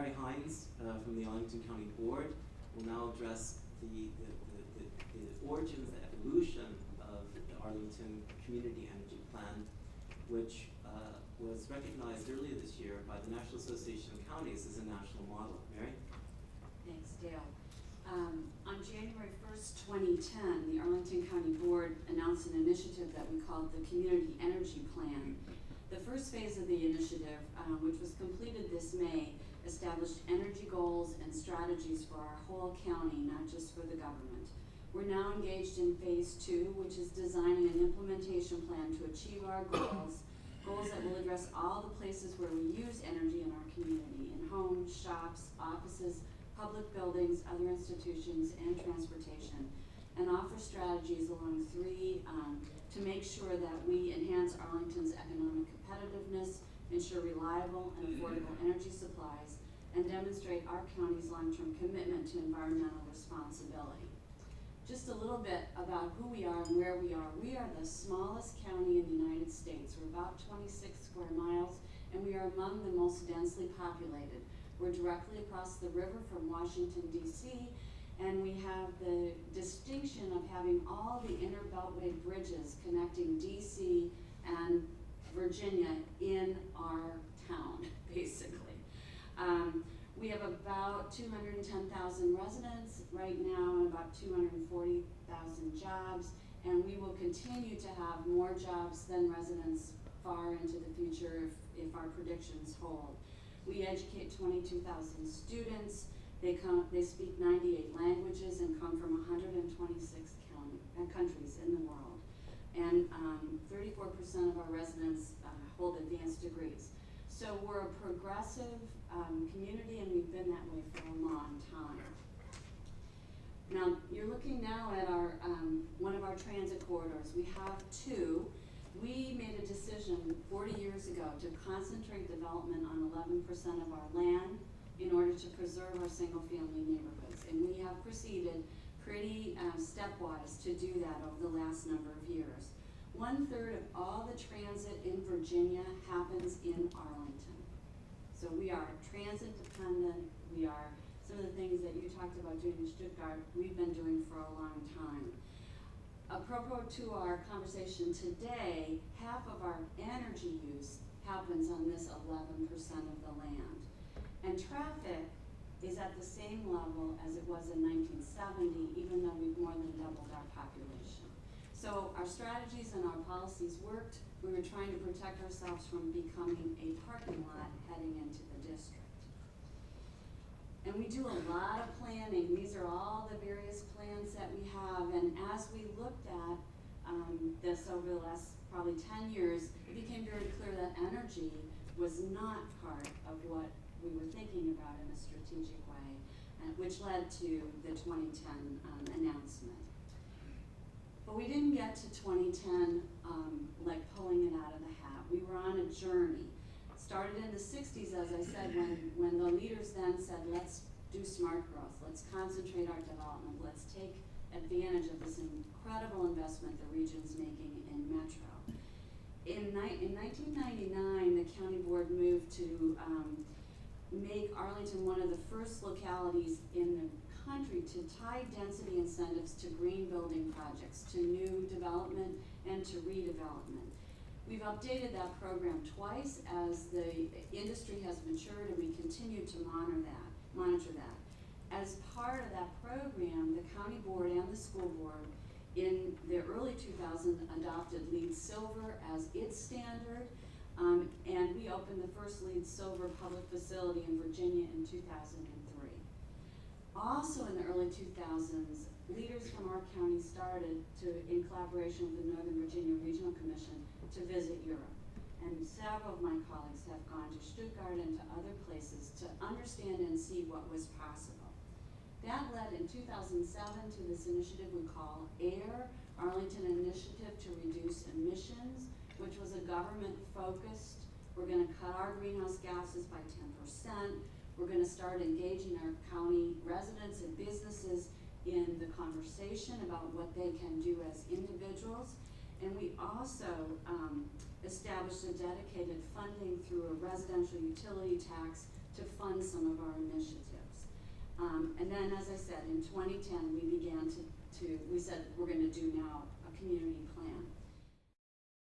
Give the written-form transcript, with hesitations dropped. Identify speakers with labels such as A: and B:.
A: Mary Hynes from the Arlington County Board will now address the origins, the evolution of the Arlington Community Energy Plan, which was recognized earlier this year by the National Association of Counties as a national model. Mary?
B: Thanks, Dale. On January 1st, 2010, the Arlington County Board announced an initiative that we called the Community Energy Plan. The first phase of the initiative, which was completed this May, established energy goals and strategies for our whole county, not just for the government. We're now engaged in phase 2, which is designing an implementation plan to achieve our goals that will address all the places where we use energy in our community, in homes, shops, offices, public buildings, other institutions, and transportation, and offer strategies along 3 to make sure that we enhance Arlington's economic competitiveness, ensure reliable and affordable energy supplies, and demonstrate our county's long-term commitment to environmental responsibility. Just a little bit about who we are and where we are. We are the smallest county in the United States. We're about 26 square miles, and we are among the most densely populated. We're directly across the river from Washington, D.C., and we have the distinction of having all the inner beltway bridges connecting D.C. and Virginia in our town, basically. We have about 210,000 residents right now and about 240,000 jobs, and we will continue to have more jobs than residents far into the future if our predictions hold. We educate 22,000 students. They speak 98 languages and come from 126 countries in the world. And 34% of our residents hold advanced degrees. So we're a progressive community, and we've been that way for a long time. Now, you're looking now at our one of our transit corridors. We have 2. We made a decision 40 years ago to concentrate development on 11% of our land in order to preserve our single-family neighborhoods. And we have proceeded pretty stepwise to do that over the last number of years. 1/3 of all the transit in Virginia happens in Arlington. So we are transit dependent. We are, some of the things that you talked about doing in Stuttgart, we've been doing for a long time. Apropos to our conversation today, half of our energy use happens on this 11% of the land. And traffic is at the same level as it was in 1970, even though we've more than doubled our population. So our strategies and our policies worked. We were trying to protect ourselves from becoming a parking lot heading into the district. And we do a lot of planning. These are all the various plans that we have. And as we looked at this over the last probably 10 years, it became very clear that energy was not part of what we were thinking about in a strategic way, which led to the 2010 announcement. But we didn't get to 2010 like pulling it out of the hat. We were on a journey. Started in the 60s, as I said, when the leaders then said, let's do smart growth, let's concentrate our development, let's take advantage of this incredible investment the region's making in Metro. In 1999, the county board moved to make Arlington one of the first localities in the country to tie density incentives to green building projects, to new development and to redevelopment. We've updated that program twice as the industry has matured, and we continue to monitor that. As part of that program, the county board and the school board in the early 2000s adopted LEED Silver as its standard, and we opened the first LEED Silver public facility in Virginia in 2003. Also in the early 2000s, leaders from our county started to, in collaboration with the Northern Virginia Regional Commission, to visit Europe. And several of my colleagues have gone to Stuttgart and to other places to understand and see what was possible. That led in 2007 to this initiative we call AIR, Arlington Initiative to Reduce Emissions, which was a government-focused, we're gonna cut our greenhouse gases by 10%. We're gonna start engaging our county residents and businesses in the conversation about what they can do as individuals. And we also established a dedicated funding through a residential utility tax to fund some of our initiatives. And then, as I said, in 2010, we began we said we're gonna do now a community plan.